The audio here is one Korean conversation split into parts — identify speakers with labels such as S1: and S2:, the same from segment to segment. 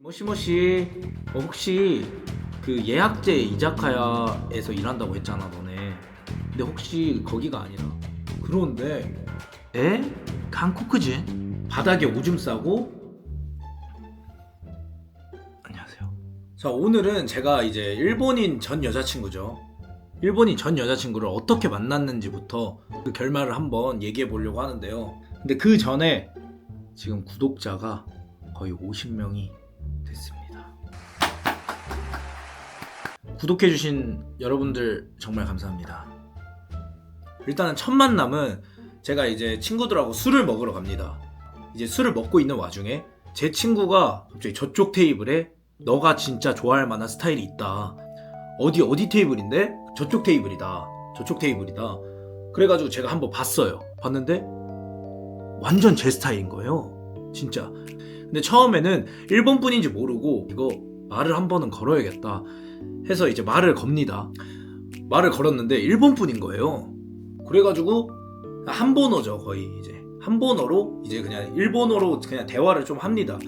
S1: 모시모시, 혹시 그 예약제 이자카야에서 일한다고 했잖아 너네. 근데 혹시 거기가 아니라 그런데 에? 한국인? 바닥에 오줌 싸고. 안녕하세요. 자, 오늘은 제가 이제 일본인 전 여자친구죠. 일본인 전 여자친구를 어떻게 만났는지부터 그 결말을 한번 얘기해 보려고 하는데요. 근데 그 전에 지금 구독자가 거의 50명이 됐습니다. 구독해주신 여러분들 정말 감사합니다. 일단은 첫 만남은 제가 이제 친구들하고 술을 먹으러 갑니다. 이제 술을 먹고 있는 와중에 제 친구가 갑자기 저쪽 테이블에 너가 진짜 좋아할 만한 스타일이 있다. 어디 테이블인데? 저쪽 테이블이다. 저쪽 테이블이다. 그래가지고 제가 한번 봤어요. 봤는데 완전 제 스타일인 거예요. 진짜. 근데 처음에는 일본 분인지 모르고 이거 말을 한 번은 걸어야겠다 해서 이제 말을 겁니다. 말을 걸었는데 일본 분인 거예요. 그래가지고 한본어죠. 거의 이제 한본어로 이제 그냥 일본어로 그냥 대화를 좀 합니다.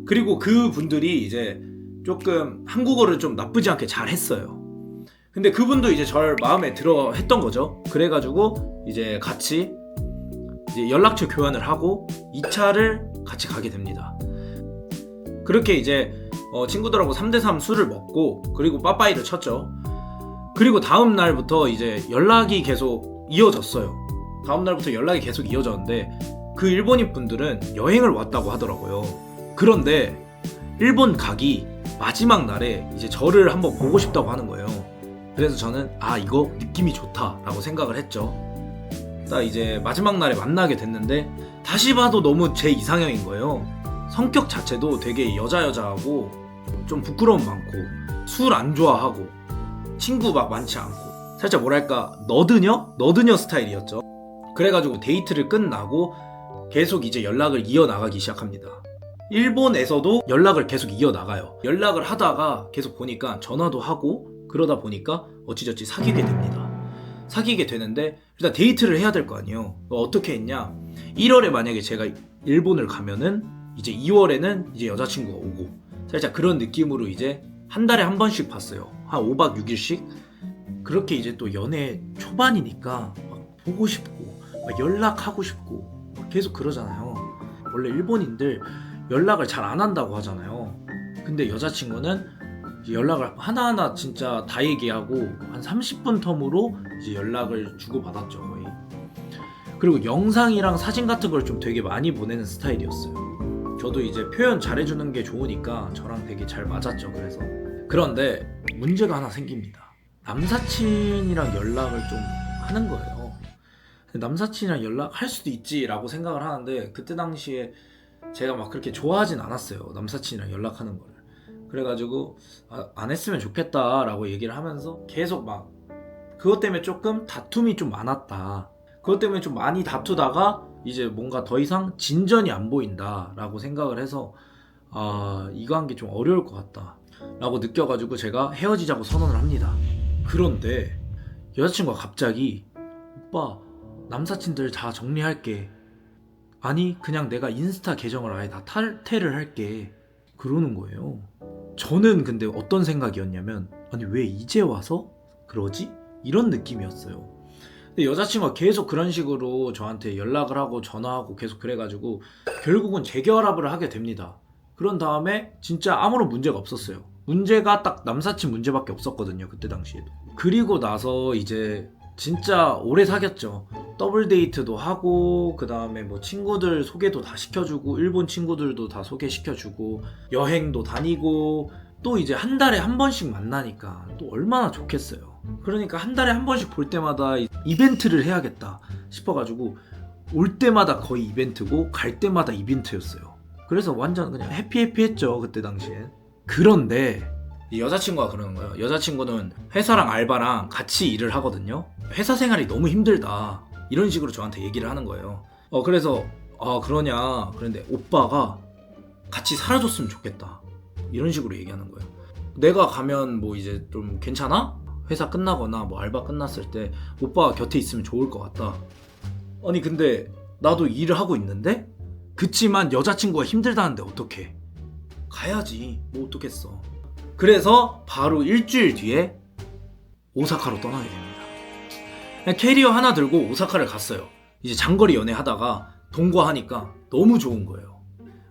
S1: 그리고 그 분들이 이제 조금 한국어를 좀 나쁘지 않게 잘 했어요. 근데 그분도 이제 절 마음에 들어 했던 거죠. 그래가지고 이제 같이 이제 연락처 교환을 하고 2차를 같이 가게 됩니다. 그렇게 이제 친구들하고 3대3 술을 먹고 그리고 빠빠이를 쳤죠. 그리고 다음 날부터 이제 연락이 계속 이어졌어요. 다음 날부터 연락이 계속 이어졌는데 그 일본인 분들은 여행을 왔다고 하더라고요. 그런데 일본 가기 마지막 날에 이제 저를 한번 보고 싶다고 하는 거예요. 그래서 저는 이거 느낌이 좋다라고 생각을 했죠. 딱 이제 마지막 날에 만나게 됐는데 다시 봐도 너무 제 이상형인 거예요. 성격 자체도 되게 여자하고 좀 부끄러움 많고 술 안 좋아하고 친구 막 많지 않고 살짝 뭐랄까 너드녀 스타일이었죠. 그래가지고 데이트를 끝나고 계속 이제 연락을 이어나가기 시작합니다. 일본에서도 연락을 계속 이어나가요. 연락을 하다가 계속 보니까 전화도 하고 그러다 보니까 어찌저찌 사귀게 됩니다. 사귀게 되는데 일단 데이트를 해야 될 거 아니에요. 어떻게 했냐? 1월에 만약에 제가 일본을 가면은 이제 2월에는 이제 여자친구가 오고 살짝 그런 느낌으로 이제 한 달에 한 번씩 봤어요. 한 5박 6일씩. 그렇게 이제 또 연애 초반이니까 막 보고 싶고 막 연락하고 싶고 계속 그러잖아요. 원래 일본인들 연락을 잘 안 한다고 하잖아요. 근데 여자친구는 연락을 하나하나 진짜 다 얘기하고 한 30분 텀으로 이제 연락을 주고받았죠 거의. 그리고 영상이랑 사진 같은 걸 좀 되게 많이 보내는 스타일이었어요. 저도 이제 표현 잘해주는 게 좋으니까 저랑 되게 잘 맞았죠. 그런데 문제가 하나 생깁니다. 남사친이랑 연락을 좀 하는 거예요. 남사친이랑 연락할 수도 있지라고 생각을 하는데 그때 당시에 제가 막 그렇게 좋아하진 않았어요. 남사친이랑 연락하는 거를. 그래가지고 안 했으면 좋겠다라고 얘기를 하면서 계속 막 그것 때문에 조금 다툼이 좀 많았다. 그것 때문에 좀 많이 다투다가 이제 뭔가 더 이상 진전이 안 보인다라고 생각을 해서 이거 한 게 좀 어려울 것 같다 라고 느껴가지고 제가 헤어지자고 선언을 합니다. 그런데 여자친구가 갑자기 오빠 남사친들 다 정리할게. 아니 그냥 내가 인스타 계정을 아예 다 탈퇴를 할게. 그러는 거예요. 저는 근데 어떤 생각이었냐면 아니 왜 이제 와서 그러지? 이런 느낌이었어요. 근데 여자친구가 계속 그런 식으로 저한테 연락을 하고 전화하고 계속 그래가지고 결국은 재결합을 하게 됩니다. 그런 다음에 진짜 아무런 문제가 없었어요. 문제가 딱 남사친 문제밖에 없었거든요. 그때 당시에도. 그리고 나서 이제 진짜 오래 사귀었죠. 더블 데이트도 하고 그 다음에 뭐 친구들 소개도 다 시켜주고 일본 친구들도 다 소개시켜주고 여행도 다니고 또 이제 한 달에 한 번씩 만나니까 또 얼마나 좋겠어요. 그러니까 한 달에 한 번씩 볼 때마다 이벤트를 해야겠다 싶어가지고 올 때마다 거의 이벤트고 갈 때마다 이벤트였어요. 그래서 완전 그냥 해피했죠 그때 당시엔. 그런데 여자친구가 그러는 거예요. 여자친구는 회사랑 알바랑 같이 일을 하거든요. 회사 생활이 너무 힘들다 이런 식으로 저한테 얘기를 하는 거예요. 그래서 그러냐 그런데 오빠가 같이 살아줬으면 좋겠다 이런 식으로 얘기하는 거예요. 내가 가면 뭐 이제 좀 괜찮아? 회사 끝나거나 뭐 알바 끝났을 때 오빠가 곁에 있으면 좋을 것 같다. 아니 근데 나도 일을 하고 있는데? 그치만 여자친구가 힘들다는데 어떡해. 가야지. 뭐 어떡했어. 그래서 바로 일주일 뒤에 오사카로 떠나게 됩니다. 그냥 캐리어 하나 들고 오사카를 갔어요. 이제 장거리 연애하다가 동거하니까 너무 좋은 거예요.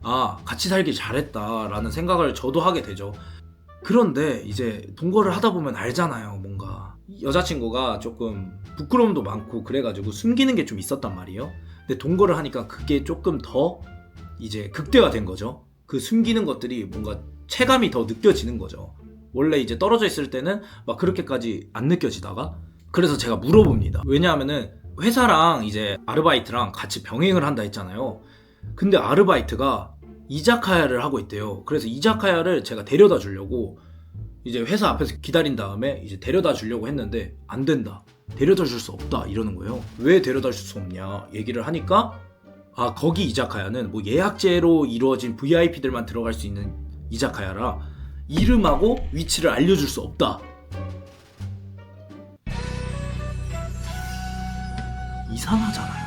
S1: 아, 같이 살길 잘했다라는 생각을 저도 하게 되죠. 그런데 이제 동거를 하다 보면 알잖아요. 뭔가 여자친구가 조금 부끄러움도 많고 그래가지고 숨기는 게 좀 있었단 말이에요. 근데 동거를 하니까 그게 조금 더 이제 극대화된 거죠. 그 숨기는 것들이 뭔가 체감이 더 느껴지는 거죠. 원래 이제 떨어져 있을 때는 막 그렇게까지 안 느껴지다가. 그래서 제가 물어봅니다. 왜냐하면은 회사랑 이제 아르바이트랑 같이 병행을 한다 했잖아요. 근데 아르바이트가 이자카야를 하고 있대요. 그래서 이자카야를 제가 데려다 주려고 이제 회사 앞에서 기다린 다음에 이제 데려다 주려고 했는데 안 된다. 데려다 줄 수 없다. 이러는 거예요. 왜 데려다 줄 수 없냐 얘기를 하니까 아, 거기 이자카야는 뭐 예약제로 이루어진 VIP들만 들어갈 수 있는 이자카야라 이름하고 위치를 알려줄 수 없다. 이상하잖아요.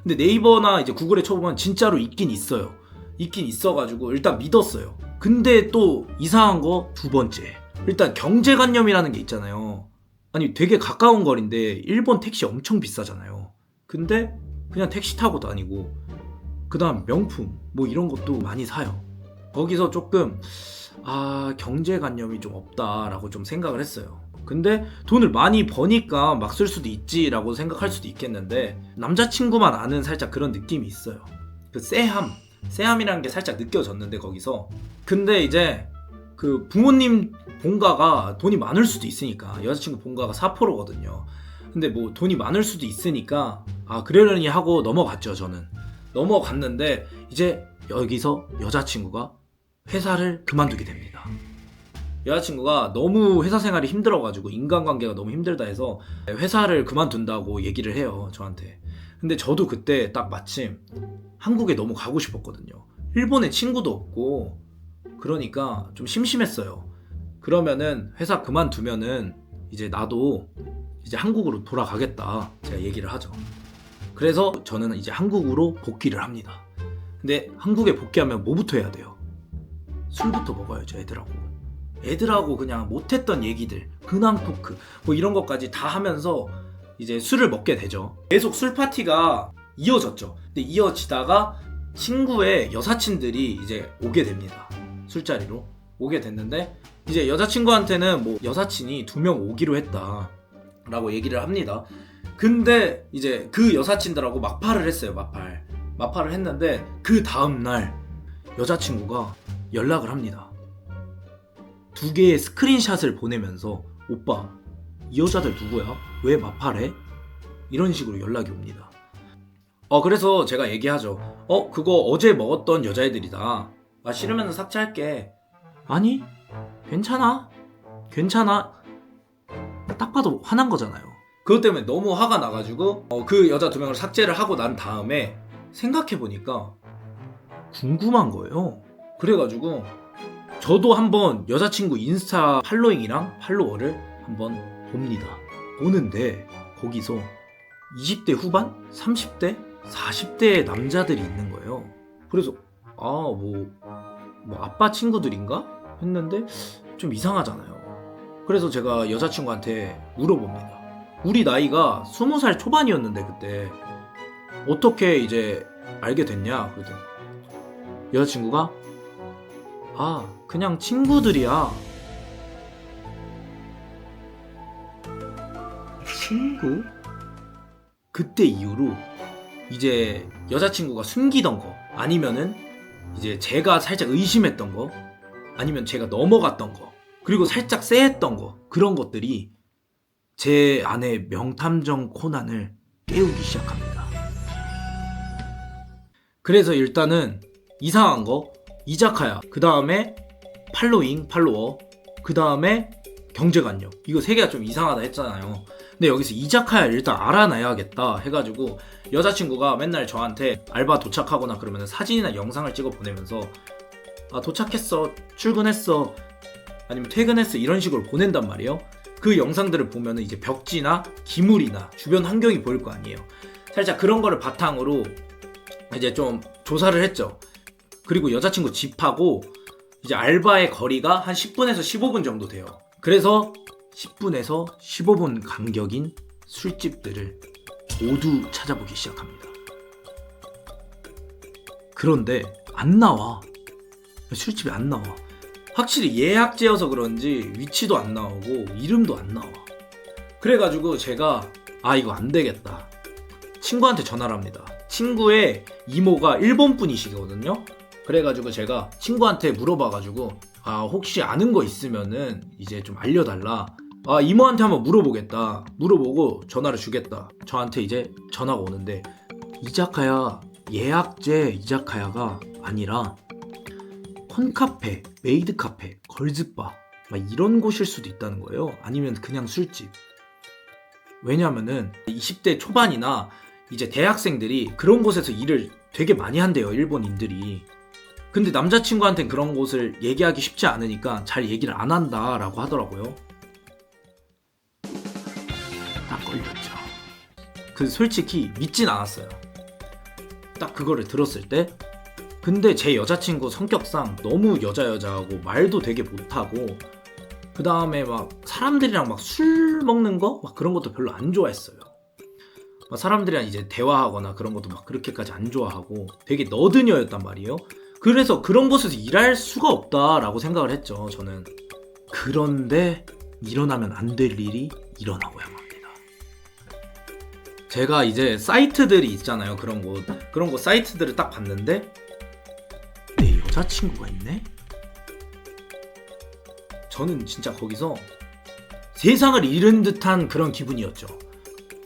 S1: 근데 네이버나 이제 구글에 쳐보면 진짜로 있긴 있어요. 있긴 있어가지고 일단 믿었어요. 근데 또 이상한 거 두 번째. 일단 경제관념이라는 게 있잖아요. 아니 되게 가까운 거리인데 일본 택시 엄청 비싸잖아요. 근데 그냥 택시 타고 다니고 그 다음 명품 뭐 이런 것도 많이 사요. 거기서 조금 경제관념이 좀 없다라고 좀 생각을 했어요. 근데 돈을 많이 버니까 막 쓸 수도 있지라고 생각할 수도 있겠는데 남자친구만 아는 살짝 그런 느낌이 있어요. 그 쎄함이라는 게 살짝 느껴졌는데 거기서. 근데 이제 그 부모님 본가가 돈이 많을 수도 있으니까 여자친구 본가가 사포로거든요. 근데 뭐 돈이 많을 수도 있으니까 그러려니 하고 넘어갔죠. 저는 넘어갔는데 이제 여기서 여자친구가 회사를 그만두게 됩니다. 여자친구가 너무 회사 생활이 힘들어가지고 인간관계가 너무 힘들다 해서 회사를 그만둔다고 얘기를 해요, 저한테. 근데 저도 그때 딱 마침 한국에 너무 가고 싶었거든요. 일본에 친구도 없고 그러니까 좀 심심했어요. 그러면은 회사 그만두면은 이제 나도 이제 한국으로 돌아가겠다 제가 얘기를 하죠. 그래서 저는 이제 한국으로 복귀를 합니다. 근데 한국에 복귀하면 뭐부터 해야 돼요? 술부터 먹어야죠. 애들하고 그냥 못했던 얘기들, 근황 토크 뭐 이런 것까지 다 하면서 이제 술을 먹게 되죠. 계속 술 파티가 이어졌죠. 근데 이어지다가 친구의 여사친들이 이제 오게 됩니다. 술자리로 오게 됐는데 이제 여자친구한테는 뭐 여사친이 2명 오기로 했다 라고 얘기를 합니다. 근데 이제 그 여사친들하고 막팔을 했어요. 막팔을 했는데 그 다음날 여자친구가 연락을 합니다. 2개의 스크린샷을 보내면서 오빠 이 여자들 누구야? 왜 마팔해? 이런 식으로 연락이 옵니다. 그래서 제가 얘기하죠. 그거 어제 먹었던 여자애들이다. 싫으면 삭제할게. 아니 괜찮아. 딱 봐도 화난 거잖아요. 그것 때문에 너무 화가 나가지고 그 여자 2명을 삭제를 하고 난 다음에 생각해보니까 궁금한 거예요. 그래가지고 저도 한번 여자친구 인스타 팔로잉이랑 팔로워를 한번 봅니다. 보는데 거기서 20대 후반? 30대? 40대의 남자들이 있는 거예요. 그래서 뭐 아빠 친구들인가? 했는데 좀 이상하잖아요. 그래서 제가 여자친구한테 물어봅니다. 우리 나이가 20살 초반이었는데 그때 어떻게 이제 알게 됐냐? 그랬더니 여자친구가 그냥 친구들이야. 친구? 그때 이후로 이제 여자친구가 숨기던 거 아니면은 이제 제가 살짝 의심했던 거 아니면 제가 넘어갔던 거 그리고 살짝 쎄했던 거 그런 것들이 제 안에 명탐정 코난을 깨우기 시작합니다. 그래서 일단은 이상한 거 이자카야, 그 다음에 팔로잉, 팔로워, 그 다음에 경제관념 이거 3개가 좀 이상하다 했잖아요. 근데 여기서 이자카야를 일단 알아놔야겠다 해가지고 여자친구가 맨날 저한테 알바 도착하거나 그러면 사진이나 영상을 찍어 보내면서 도착했어, 출근했어, 아니면 퇴근했어 이런 식으로 보낸단 말이에요. 그 영상들을 보면 이제 벽지나 기물이나 주변 환경이 보일 거 아니에요. 살짝 그런 거를 바탕으로 이제 좀 조사를 했죠. 그리고 여자친구 집하고 이제 알바의 거리가 한 10분에서 15분 정도 돼요. 그래서 10분에서 15분 간격인 술집들을 모두 찾아보기 시작합니다. 그런데 안 나와. 술집이 안 나와. 확실히 예약제여서 그런지 위치도 안 나오고 이름도 안 나와. 그래가지고 제가 이거 안 되겠다. 친구한테 전화를 합니다. 친구의 이모가 일본 분이시거든요. 그래가지고 제가 친구한테 물어봐가지고 혹시 아는 거 있으면은 이제 좀 알려달라. 이모한테 한번 물어보겠다. 물어보고 전화를 주겠다. 저한테 이제 전화가 오는데 이자카야 예약제 이자카야가 아니라 콘카페, 메이드카페, 걸즈바 이런 곳일 수도 있다는 거예요. 아니면 그냥 술집. 왜냐면은 20대 초반이나 이제 대학생들이 그런 곳에서 일을 되게 많이 한대요. 일본인들이. 근데 남자친구한테는 그런 곳을 얘기하기 쉽지 않으니까 잘 얘기를 안 한다라고 하더라고요. 딱 걸렸죠. 솔직히 믿진 않았어요. 딱 그거를 들었을 때. 근데 제 여자친구 성격상 너무 여자하고 말도 되게 못하고 그 다음에 막 사람들이랑 막 술 먹는 거? 막 그런 것도 별로 안 좋아했어요. 막 사람들이랑 이제 대화하거나 그런 것도 막 그렇게까지 안 좋아하고 되게 너드녀였단 말이에요. 그래서 그런 곳에서 일할 수가 없다라고 생각을 했죠, 저는. 그런데 일어나면 안 될 일이 일어나고야 맙니다. 제가 이제 사이트들이 있잖아요. 그런 곳 사이트들을 딱 봤는데 내 여자친구가 있네? 저는 진짜 거기서 세상을 잃은 듯한 그런 기분이었죠.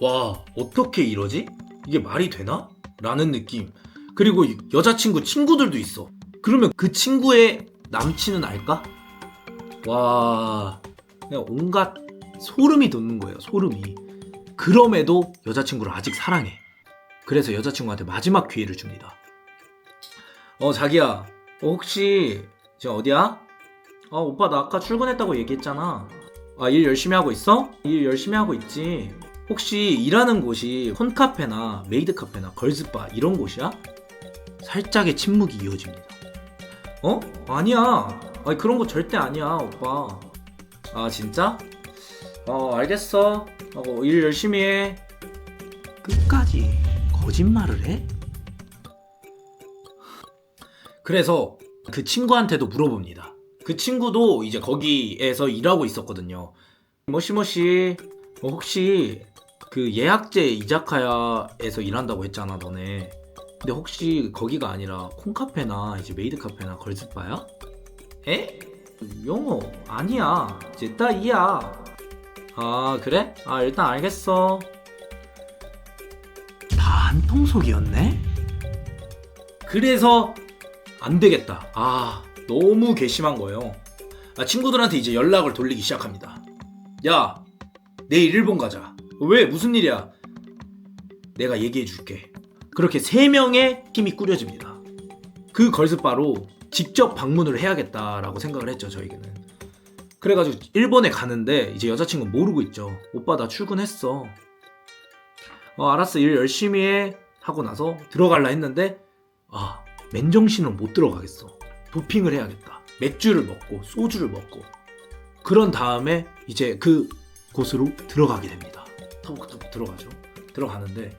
S1: 와, 어떻게 이러지? 이게 말이 되나? 라는 느낌. 그리고 여자친구 친구들도 있어. 그러면 그 친구의 남친은 알까? 와, 그냥 온갖 소름이 돋는 거예요. 소름이. 그럼에도 여자친구를 아직 사랑해. 그래서 여자친구한테 마지막 기회를 줍니다. 자기야, 혹시 지금 어디야? 오빠 나 아까 출근했다고 얘기했잖아. 일 열심히 하고 있어? 일 열심히 하고 있지. 혹시 일하는 곳이 콘카페나 메이드카페나 걸즈바 이런 곳이야? 살짝의 침묵이 이어집니다. 아니야. 그런 거 절대 아니야, 오빠. 진짜? 알겠어. 일 열심히 해. 끝까지 거짓말을 해? 그래서 그 친구한테도 물어봅니다. 그 친구도 이제 거기에서 일하고 있었거든요. 모시모시, 혹시 그 예약제 이자카야에서 일한다고 했잖아, 너네. 근데 혹시 거기가 아니라 콘카페나 이제 메이드카페나 걸즈바야? 에? 용호 아니야. 제따이야. 그래? 일단 알겠어. 다 한통속이었네? 그래서 안 되겠다. 너무 괘씸한 거예요. 친구들한테 이제 연락을 돌리기 시작합니다. 야, 내일 일본 가자. 왜? 무슨 일이야? 내가 얘기해 줄게. 그렇게 3명의 팀이 꾸려집니다. 그 걸스바로 직접 방문을 해야겠다라고 생각을 했죠, 저에게는. 그래가지고 일본에 가는데 이제 여자친구는 모르고 있죠. 오빠 나 출근했어. 알았어, 일 열심히 해. 하고 나서 들어갈라 했는데 맨정신으로 못 들어가겠어. 도핑을 해야겠다. 맥주를 먹고 소주를 먹고 그런 다음에 이제 그 곳으로 들어가게 됩니다. 터벅터벅 들어가죠. 들어가는데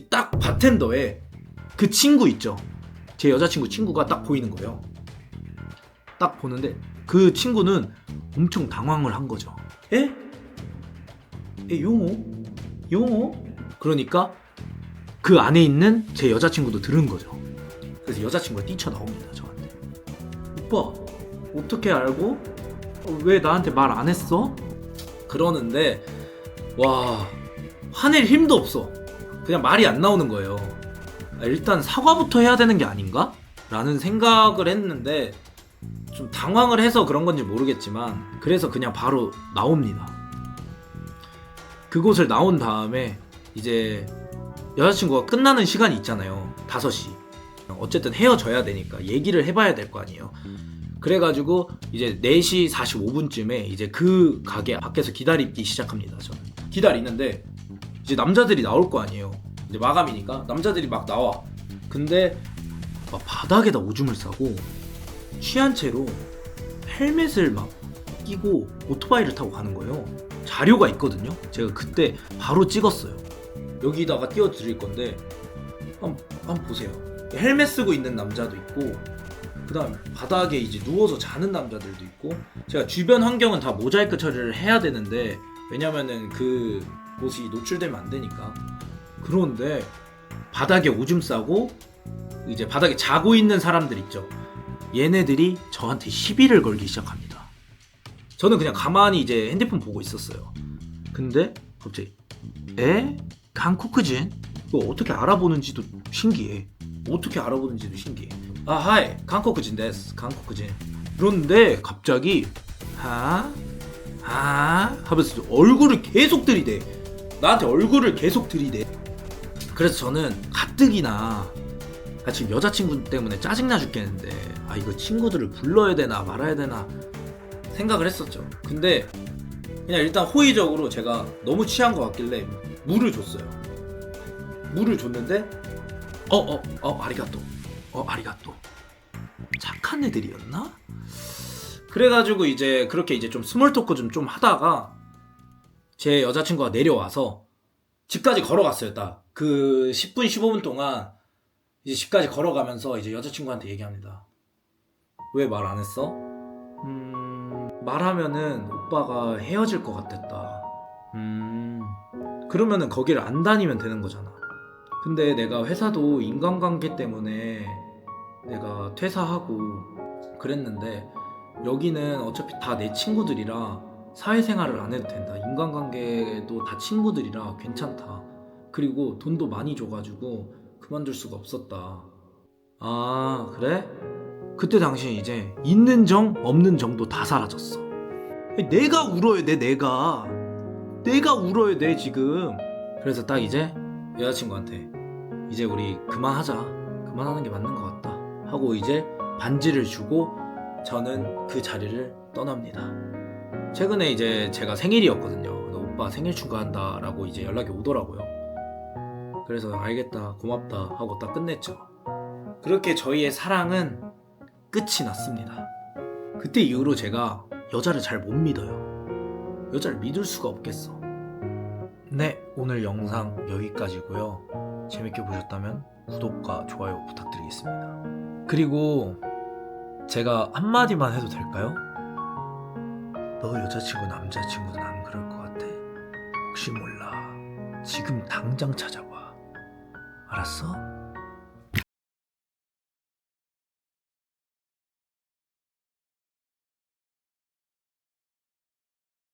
S1: 딱 바텐더에 그 친구 있죠. 제 여자친구 친구가 딱 보이는 거예요. 딱 보는데 그 친구는 엄청 당황을 한 거죠. 에? 용호? 그러니까 그 안에 있는 제 여자친구도 들은 거죠. 그래서 여자친구가 뛰쳐나옵니다, 저한테. 오빠, 어떻게 알고? 왜 나한테 말 안 했어? 그러는데 와, 화낼 힘도 없어. 그냥 말이 안 나오는 거예요. 일단 사과부터 해야 되는 게 아닌가? 라는 생각을 했는데 좀 당황을 해서 그런 건지 모르겠지만 그래서 그냥 바로 나옵니다. 그곳을 나온 다음에 이제 여자친구가 끝나는 시간이 있잖아요. 5시. 어쨌든 헤어져야 되니까 얘기를 해봐야 될 거 아니에요. 그래가지고 이제 4시 45분쯤에 이제 그 가게 밖에서 기다리기 시작합니다. 저는 기다리는데 이제 남자들이 나올 거 아니에요. 이제 마감이니까 남자들이 막 나와. 근데 막 바닥에다 오줌을 싸고 취한 채로 헬멧을 막 끼고 오토바이를 타고 가는 거예요. 자료가 있거든요. 제가 그때 바로 찍었어요. 여기다가 띄워드릴 건데 한번 보세요. 헬멧 쓰고 있는 남자도 있고, 그 다음 바닥에 이제 누워서 자는 남자들도 있고. 제가 주변 환경은 다 모자이크 처리를 해야 되는데, 왜냐면은 그 곳이 노출되면 안 되니까. 그런데 바닥에 오줌 싸고 이제 바닥에 자고 있는 사람들 있죠. 얘네들이 저한테 시비를 걸기 시작합니다. 저는 그냥 가만히 이제 핸드폰 보고 있었어요. 근데 갑자기 한국인? 이거 어떻게 알아보는지도 신기해. 아, 하이, 한국인 데스, 한국인. 그런데 갑자기 하면서 얼굴을 계속 들이대. 나한테 얼굴을 계속 들이대. 그래서 저는 가뜩이나 지금 여자친구 때문에 짜증나 죽겠는데, 이거 친구들을 불러야 되나 말아야 되나 생각을 했었죠. 근데 그냥 일단 호의적으로 제가 너무 취한 것 같길래 물을 줬어요. 물을 줬는데 아리가또. 착한 애들이었나? 그래가지고 이제 그렇게 이제 좀 스몰 토크 좀 하다가 제 여자친구가 내려와서 집까지 걸어갔어요. 딱 그 10분 15분 동안 이제 집까지 걸어가면서 이제 여자친구한테 얘기합니다. 왜 말 안 했어? 말하면은 오빠가 헤어질 것 같았다. 그러면은 거기를 안 다니면 되는 거잖아. 근데 내가 회사도 인간관계 때문에 내가 퇴사하고 그랬는데, 여기는 어차피 다 내 친구들이라 사회생활을 안 해도 된다. 인간관계도 다 친구들이라 괜찮다. 그리고 돈도 많이 줘가지고 그만둘 수가 없었다. 아, 그래? 그때 당시에 이제 있는 정 없는 정도 다 사라졌어. 내가 울어야 돼. 내가 울어야 돼 지금. 그래서 딱 이제 여자친구한테 이제 우리 그만하는 게 맞는 것 같다 하고 이제 반지를 주고 저는 그 자리를 떠납니다. 최근에 이제 제가 생일이었거든요. 오빠 생일 축하한다 라고 이제 연락이 오더라고요. 그래서 알겠다, 고맙다 하고 딱 끝냈죠. 그렇게 저희의 사랑은 끝이 났습니다. 그때 이후로 제가 여자를 잘 못 믿어요. 여자를 믿을 수가 없겠어. 네, 오늘 영상 여기까지고요. 재밌게 보셨다면 구독과 좋아요 부탁드리겠습니다. 그리고 제가 한마디만 해도 될까요? 너 여자친구 남자친구는 안 그럴 것 같아. 혹시 몰라. 지금 당장 찾아봐. 알았어?